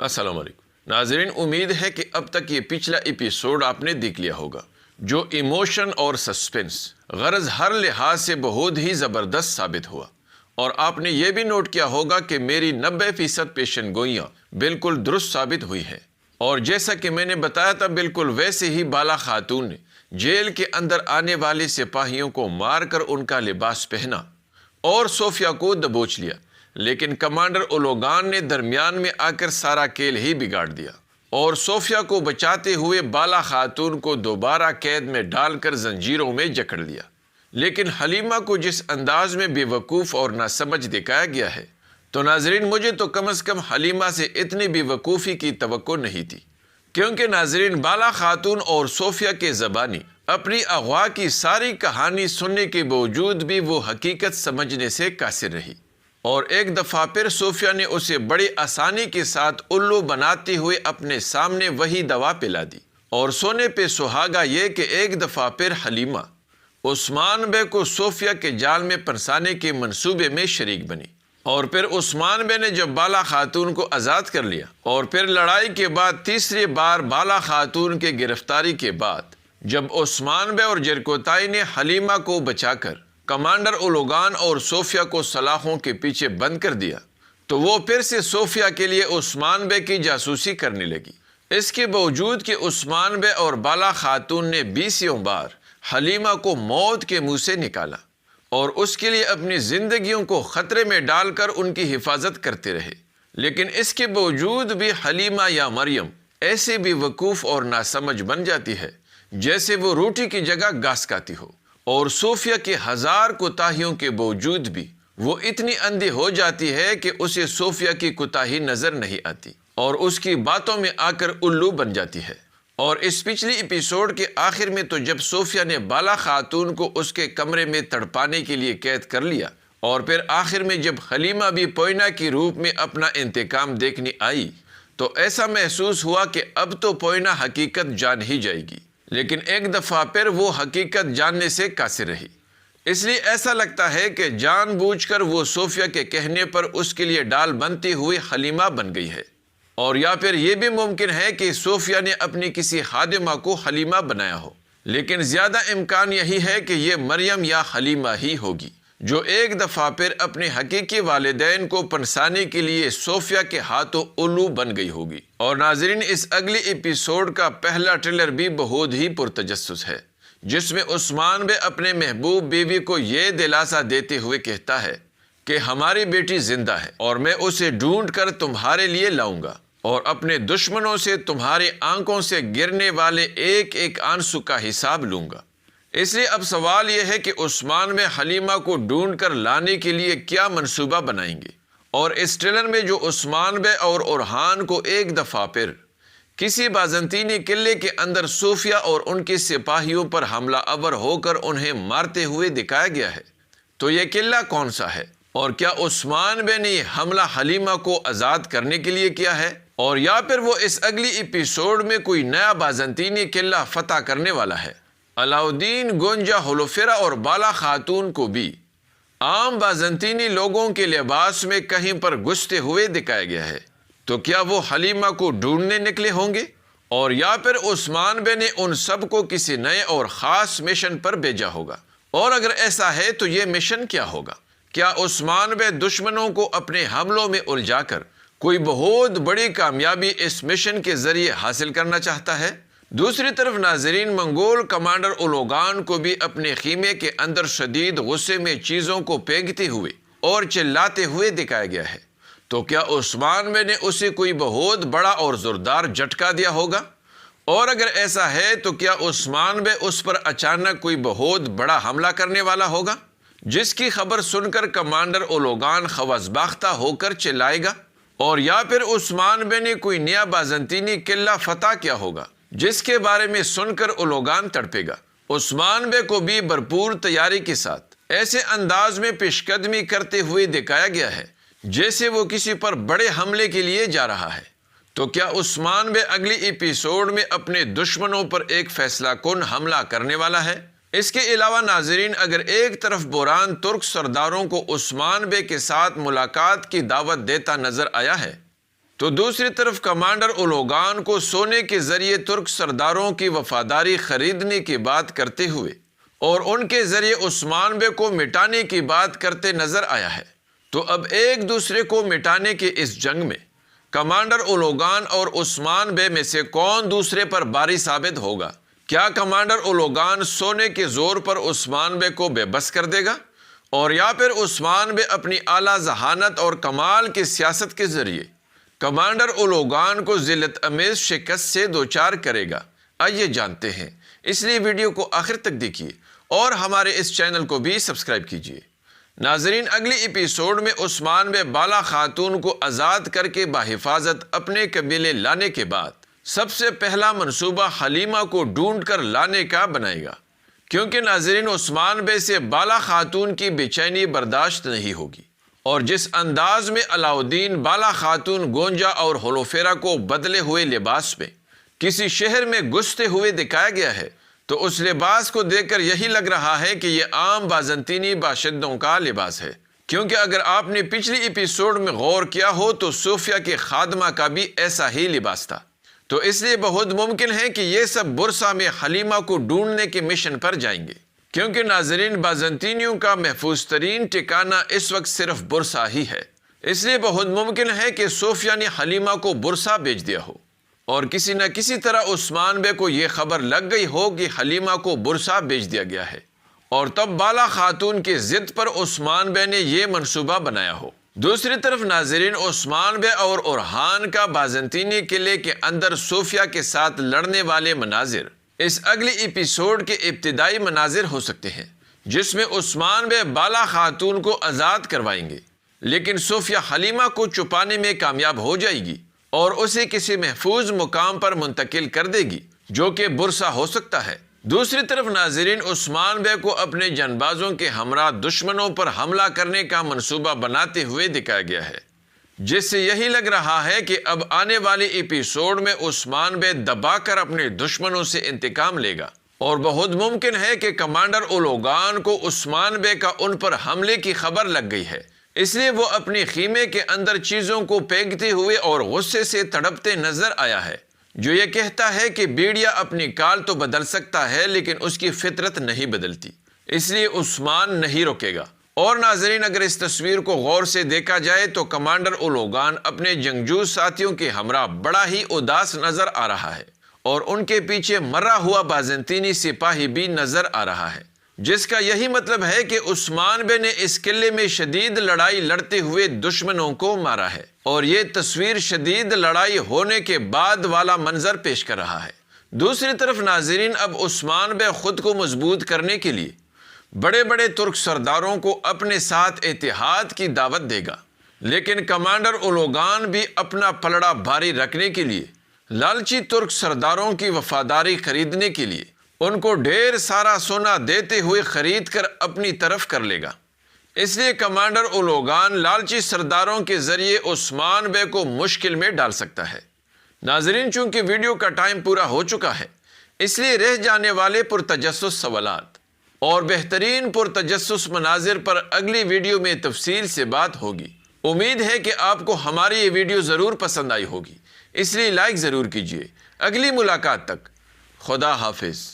السلام علیکم ناظرین، امید ہے کہ اب تک یہ پچھلا ایپیسوڈ آپ نے دیکھ لیا ہوگا جو ایموشن اور سسپنس غرض ہر لحاظ سے بہت ہی زبردست ثابت ہوا، اور آپ نے یہ بھی نوٹ کیا ہوگا کہ میری 90% پیشن گوئیاں بالکل درست ثابت ہوئی ہیں، اور جیسا کہ میں نے بتایا تھا بالکل ویسے ہی بالا خاتون نے جیل کے اندر آنے والے سپاہیوں کو مار کر ان کا لباس پہنا اور صوفیہ کو دبوچ لیا، لیکن کمانڈر اولوگان نے درمیان میں آ کر سارا کھیل ہی بگاڑ دیا اور صوفیہ کو بچاتے ہوئے بالا خاتون کو دوبارہ قید میں ڈال کر زنجیروں میں جکڑ لیا۔ لیکن حلیمہ کو جس انداز میں بے وقوف اور ناسمجھ دکھایا گیا ہے، تو ناظرین مجھے تو کم از کم حلیمہ سے اتنی بے وقوفی کی توقع نہیں تھی، کیونکہ ناظرین بالا خاتون اور صوفیہ کے زبانی اپنی اغوا کی ساری کہانی سننے کے باوجود بھی وہ حقیقت سمجھنے سے قاصر رہی، اور ایک دفعہ پھر صوفیہ نے اسے بڑی آسانی کے ساتھ الو بناتے ہوئے اپنے سامنے وہی دوا پلا دی، اور سونے پہ سہاگا یہ کہ ایک دفعہ پھر حلیمہ عثمان بے کو صوفیہ کے جال میں پھنسانے کے منصوبے میں شریک بنی، اور پھر عثمان بے نے جب بالا خاتون کو آزاد کر لیا، اور پھر لڑائی کے بعد تیسری بار بالا خاتون کے گرفتاری کے بعد جب عثمان بے اور جرکوتائی نے حلیمہ کو بچا کر کمانڈر اولوگان اور صوفیہ کو سلاخوں کے پیچھے بند کر دیا، تو وہ پھر سے صوفیہ کے لیے عثمان بے کی جاسوسی کرنے لگی، اس کے باوجود کہ عثمان بے اور بالا خاتون نے 20 بار حلیمہ کو موت کے منہ سے نکالا اور اس کے لیے اپنی زندگیوں کو خطرے میں ڈال کر ان کی حفاظت کرتے رہے، لیکن اس کے باوجود بھی حلیمہ یا مریم ایسے بھی وقوف اور ناسمجھ بن جاتی ہے جیسے وہ روٹی کی جگہ گھاس کھاتی ہو، اور صوفیہ کے 1000 کوتاہیوں کے باوجود بھی وہ اتنی اندھی ہو جاتی ہے کہ اسے صوفیہ کی کوتاہی نظر نہیں آتی اور اس کی باتوں میں آ کر الو بن جاتی ہے۔ اور اس پچھلی ایپیسوڈ کے آخر میں تو جب صوفیہ نے بالا خاتون کو اس کے کمرے میں تڑپانے کے لیے قید کر لیا، اور پھر آخر میں جب حلیمہ بھی پوئنہ کی روپ میں اپنا انتقام دیکھنے آئی، تو ایسا محسوس ہوا کہ اب تو پوئنہ حقیقت جان ہی جائے گی، لیکن ایک دفعہ پھر وہ حقیقت جاننے سے قاصر رہی، اس لیے ایسا لگتا ہے کہ جان بوجھ کر وہ صوفیہ کے کہنے پر اس کے لیے ڈال بنتی ہوئی حلیمہ بن گئی ہے، اور یا پھر یہ بھی ممکن ہے کہ صوفیہ نے اپنی کسی خادمہ کو حلیمہ بنایا ہو، لیکن زیادہ امکان یہی ہے کہ یہ مریم یا حلیمہ ہی ہوگی جو ایک دفعہ پھر اپنے حقیقی والدین کو پنسانے کے لیے صوفیہ کے ہاتھوں الو بن گئی ہوگی۔ اور ناظرین اس اگلی ایپیسوڈ کا پہلا ٹریلر بھی بہت ہی پرتجسس ہے، جس میں عثمان بے اپنے محبوب بیوی کو یہ دلاسا دیتے ہوئے کہتا ہے کہ ہماری بیٹی زندہ ہے اور میں اسے ڈھونڈ کر تمہارے لیے لاؤں گا، اور اپنے دشمنوں سے تمہاری آنکھوں سے گرنے والے ایک ایک آنسو کا حساب لوں گا۔ اس لیے اب سوال یہ ہے کہ عثمان بے حلیمہ کو ڈھونڈ کر لانے کے لیے کیا منصوبہ بنائیں گے، اور اس ٹریلر میں جو عثمان بے اور اورحان کو ایک دفعہ پھر کسی بازنطینی قلعے کے اندر صوفیہ اور ان کے سپاہیوں پر حملہ آور ہو کر انہیں مارتے ہوئے دکھایا گیا ہے، تو یہ قلعہ کون سا ہے، اور کیا عثمان بے نے یہ حملہ حلیمہ کو آزاد کرنے کے لیے کیا ہے، اور یا پھر وہ اس اگلی ایپیسوڈ میں کوئی نیا بازنطینی قلعہ فتح کرنے والا ہے۔ علاؤدین، گونجا، ہولوفیرا اور بالا خاتون کو بھی عام بازنطینی لوگوں کے لباس میں کہیں پر گھستے ہوئے دکھایا گیا ہے، تو کیا وہ حلیمہ کو ڈھونڈنے نکلے ہوں گے، اور یا پھر عثمان بے نے ان سب کو کسی نئے اور خاص مشن پر بھیجا ہوگا، اور اگر ایسا ہے تو یہ مشن کیا ہوگا؟ کیا عثمان بے دشمنوں کو اپنے حملوں میں الجھا کر کوئی بہت بڑی کامیابی اس مشن کے ذریعے حاصل کرنا چاہتا ہے؟ دوسری طرف ناظرین منگول کمانڈر اولوگان کو بھی اپنے خیمے کے اندر شدید غصے میں چیزوں کو پھینکتے ہوئے اور چلاتے ہوئے دکھایا گیا ہے، تو کیا عثمان بے نے اسے کوئی بہت بڑا اور زوردار جھٹکا دیا ہوگا؟ اور اگر ایسا ہے تو کیا عثمان بے اس پر اچانک کوئی بہت بڑا حملہ کرنے والا ہوگا، جس کی خبر سن کر کمانڈر اولوگان خوازباختہ ہو کر چلائے گا، اور یا پھر عثمان بے نے کوئی نیا بازنطینی قلعہ فتح کیا ہوگا جس کے بارے میں سن کر اولوگان تڑپے گا۔ عثمان بے کو بھی بھرپور تیاری کے ساتھ ایسے انداز میں پیش قدمی کرتے ہوئے دکھایا گیا ہے جیسے وہ کسی پر بڑے حملے کے لیے جا رہا ہے، تو کیا عثمان بے اگلی ایپیسوڈ میں اپنے دشمنوں پر ایک فیصلہ کن حملہ کرنے والا ہے؟ اس کے علاوہ ناظرین اگر ایک طرف بوران ترک سرداروں کو عثمان بے کے ساتھ ملاقات کی دعوت دیتا نظر آیا ہے، تو دوسری طرف کمانڈر اولوگان کو سونے کے ذریعے ترک سرداروں کی وفاداری خریدنے کی بات کرتے ہوئے اور ان کے ذریعے عثمان بے کو مٹانے کی بات کرتے نظر آیا ہے۔ تو اب ایک دوسرے کو مٹانے کے اس جنگ میں کمانڈر اولوگان اور عثمان بے میں سے کون دوسرے پر باری ثابت ہوگا؟ کیا کمانڈر اولوگان سونے کے زور پر عثمان بے کو بے بس کر دے گا، اور یا پھر عثمان بے اپنی اعلیٰ ذہانت اور کمال کی سیاست کے ذریعے کمانڈر اولوگان کو ذلت امیز شکست سے دوچار کرے گا؟ آئیے جانتے ہیں، اس لیے ویڈیو کو آخر تک دیکھیے اور ہمارے اس چینل کو بھی سبسکرائب کیجیے۔ ناظرین، اگلی ایپیسوڈ میں عثمان بے بالا خاتون کو آزاد کر کے بحفاظت اپنے قبیلے لانے کے بعد سب سے پہلا منصوبہ حلیمہ کو ڈھونڈ کر لانے کا بنائے گا، کیونکہ ناظرین عثمان بے سے بالا خاتون کی بے چینی برداشت نہیں ہوگی، اور جس انداز میں علاؤدین بالا خاتون گونجا اور ہولوفیرا کو بدلے ہوئے لباس میں کسی شہر میں گھستے ہوئے دکھایا گیا ہے، تو اس لباس کو دیکھ کر یہی لگ رہا ہے کہ یہ عام بازنطینی باشندوں کا لباس ہے، کیونکہ اگر آپ نے پچھلی ایپیسوڈ میں غور کیا ہو تو صوفیہ کے خادمہ کا بھی ایسا ہی لباس تھا۔ تو اس لیے بہت ممکن ہے کہ یہ سب برسا میں حلیمہ کو ڈھونڈنے کے مشن پر جائیں گے، کیونکہ ناظرین بازنطینیوں کا محفوظ ترین ٹھکانہ اس وقت صرف برسا ہی ہے۔ اس لیے بہت ممکن ہے کہ صوفیہ نے حلیمہ کو برسا بھیج دیا ہو، اور کسی نہ کسی طرح عثمان بے کو یہ خبر لگ گئی ہو کہ حلیمہ کو برسا بھیج دیا گیا ہے، اور تب بالا خاتون کی ضد پر عثمان بے نے یہ منصوبہ بنایا ہو۔ دوسری طرف ناظرین عثمان بے اور اورحان کا بازنطینی قلعے کے اندر صوفیہ کے ساتھ لڑنے والے مناظر اس اگلی ایپیسوڈ کے ابتدائی مناظر ہو سکتے ہیں، جس میں عثمان بے بالا خاتون کو آزاد کروائیں گے، لیکن صوفیہ حلیمہ کو چھپانے میں کامیاب ہو جائے گی اور اسے کسی محفوظ مقام پر منتقل کر دے گی، جو کہ برسا ہو سکتا ہے۔ دوسری طرف ناظرین عثمان بے کو اپنے جنبازوں کے ہمراہ دشمنوں پر حملہ کرنے کا منصوبہ بناتے ہوئے دکھایا گیا ہے، جس سے یہی لگ رہا ہے کہ اب آنے والے ایپیسوڈ میں عثمان بے دبا کر اپنے دشمنوں سے انتقام لے گا، اور بہت ممکن ہے کہ کمانڈر اولوگان کو عثمان بے کا ان پر حملے کی خبر لگ گئی ہے، اس لیے وہ اپنی خیمے کے اندر چیزوں کو پھینکتے ہوئے اور غصے سے تڑپتے نظر آیا ہے، جو یہ کہتا ہے کہ بھیڑیا اپنی کال تو بدل سکتا ہے لیکن اس کی فطرت نہیں بدلتی، اس لیے عثمان نہیں رکے گا۔ اور ناظرین اگر اس تصویر کو غور سے دیکھا جائے تو کمانڈر اولوگان اپنے جنگجو ساتھیوں کے ہمراہ بڑا ہی اداس نظر آ رہا ہے، اور ان کے پیچھے مرا ہوا بازنطینی سپاہی بھی نظر آ رہا ہے، جس کا یہی مطلب ہے کہ عثمان بے نے اس قلعے میں شدید لڑائی لڑتے ہوئے دشمنوں کو مارا ہے، اور یہ تصویر شدید لڑائی ہونے کے بعد والا منظر پیش کر رہا ہے۔ دوسری طرف ناظرین اب عثمان بے خود کو مضبوط کرنے کے لیے بڑے بڑے ترک سرداروں کو اپنے ساتھ اتحاد کی دعوت دے گا، لیکن کمانڈر اولوگان بھی اپنا پلڑا بھاری رکھنے کے لیے لالچی ترک سرداروں کی وفاداری خریدنے کے لیے ان کو ڈھیر سارا سونا دیتے ہوئے خرید کر اپنی طرف کر لے گا۔ اس لیے کمانڈر اولوگان لالچی سرداروں کے ذریعے عثمان بے کو مشکل میں ڈال سکتا ہے۔ ناظرین چونکہ ویڈیو کا ٹائم پورا ہو چکا ہے، اس لیے رہ جانے والے پرتجسس سوالات اور بہترین پرتجسس مناظر پر اگلی ویڈیو میں تفصیل سے بات ہوگی۔ امید ہے کہ آپ کو ہماری یہ ویڈیو ضرور پسند آئی ہوگی، اس لیے لائک ضرور کیجیے۔ اگلی ملاقات تک خدا حافظ۔